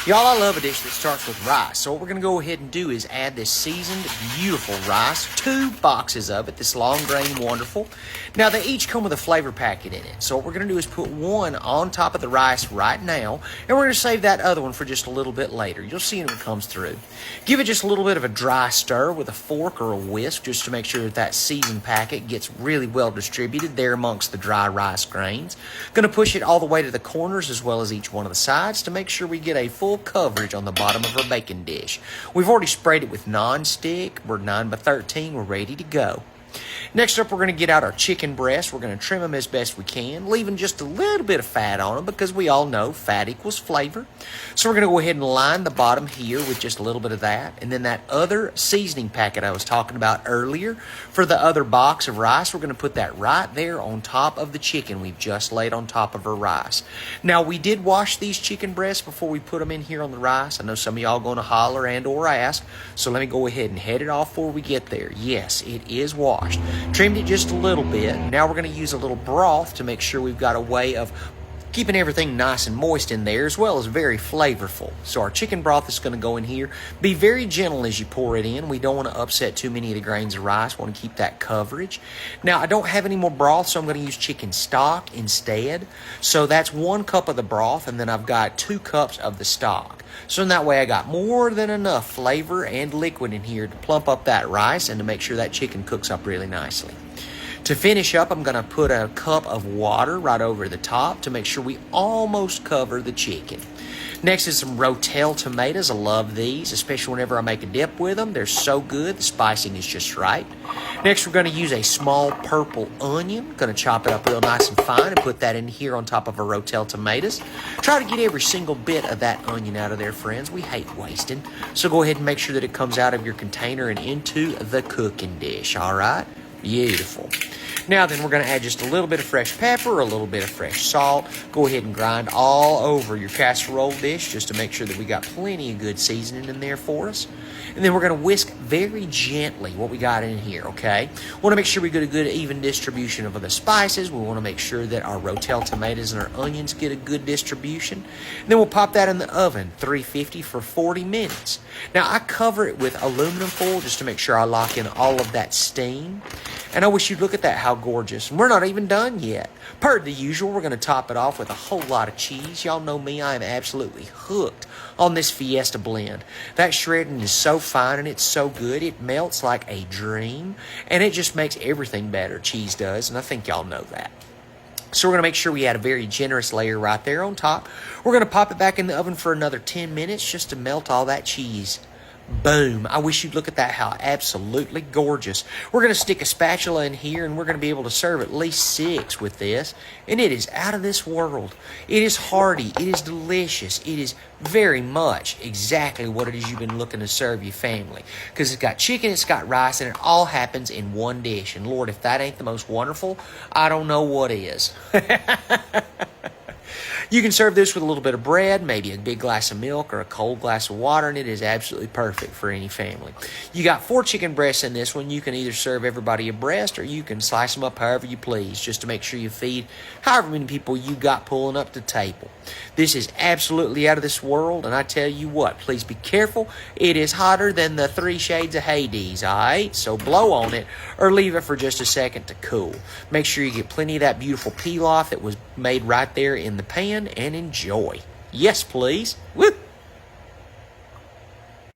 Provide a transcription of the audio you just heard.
Y'all, I love a dish that starts with rice. So what we're going to go ahead and do is add this seasoned, beautiful rice. 2 boxes of it, this long grain wonderful. Now, they each come with a flavor packet in it. So what we're going to do is put one on top of the rice right now, and we're going to save that other one for just a little bit later. You'll see it when it comes through. Give it just a little bit of a dry stir with a fork or a whisk just to make sure that that seasoned packet gets really well distributed there amongst the dry rice grains. Going to push it all the way to the corners as well as each one of the sides to make sure we get a full coverage on the bottom of our baking dish. We've already sprayed it with non-stick. We're 9x13. We're ready to go. Next up, we're going to get out our chicken breasts. We're going to trim them as best we can, leaving just a little bit of fat on them because we all know fat equals flavor. So we're going to go ahead and line the bottom here with just a little bit of that. And then that other seasoning packet I was talking about earlier for the other box of rice, we're going to put that right there on top of the chicken we've just laid on top of our rice. Now, we did wash these chicken breasts before we put them in here on the rice. I know some of y'all going to holler and or ask, so let me go ahead and head it off before we get there. Yes, it is washed. Trimmed it just a little bit. Now we're going to use a little broth to make sure we've got a way of keeping everything nice and moist in there as well as very flavorful. So our chicken broth is going to go in here. Be very gentle as you pour it in. We don't want to upset too many of the grains of rice. We want to keep that coverage. Now I don't have any more broth, so I'm going to use chicken stock instead. So that's 1 cup of the broth, and then I've got 2 cups of the stock. So in that way I got more than enough flavor and liquid in here to plump up that rice and to make sure that chicken cooks up really nicely. To finish up, I'm going to put a cup of water right over the top to make sure we almost cover the chicken. Next is some Rotel tomatoes. I love these, especially whenever I make a dip with them. They're so good. The spicing is just right. Next, we're going to use a small purple onion. Going to chop it up real nice and fine and put that in here on top of our Rotel tomatoes. Try to get every single bit of that onion out of there, friends. We hate wasting. So go ahead and make sure that it comes out of your container and into the cooking dish. All right? Beautiful. Now then, we're going to add just a little bit of fresh pepper, a little bit of fresh salt. Go ahead and grind all over your casserole dish just to make sure that we got plenty of good seasoning in there for us. And then we're going to whisk very gently what we got in here, okay? We want to make sure we get a good even distribution of the spices. We want to make sure that our Rotel tomatoes and our onions get a good distribution. And then we'll pop that in the oven, 350 for 40 minutes. Now, I cover it with aluminum foil just to make sure I lock in all of that steam. And I wish you'd look at that, how gorgeous. And we're not even done yet. Per the usual, we're going to top it off with a whole lot of cheese. Y'all know me, I am absolutely hooked on this Fiesta blend. That shredding is so fine and it's so good. It melts like a dream. And it just makes everything better, cheese does. And I think y'all know that. So we're going to make sure we add a very generous layer right there on top. We're going to pop it back in the oven for another 10 minutes just to melt all that cheese. Boom. I wish you'd look at that, how absolutely gorgeous. We're going to stick a spatula in here and we're going to be able to serve at least 6 with this. And it is out of this world. It is hearty. It is delicious. It is very much exactly what it is you've been looking to serve your family. Because it's got chicken, it's got rice, and it all happens in one dish. And Lord, if that ain't the most wonderful, I don't know what is. You can serve this with a little bit of bread, maybe a big glass of milk or a cold glass of water, and it is absolutely perfect for any family. You got 4 chicken breasts in this one. You can either serve everybody a breast or you can slice them up however you please, just to make sure you feed however many people you got pulling up the table. This is absolutely out of this world, and I tell you what, please be careful. It is hotter than the 3 shades of Hades, all right? So blow on it or leave it for just a second to cool. Make sure you get plenty of that beautiful pilaf that was made right there in the pan and enjoy. Yes, please. Woo!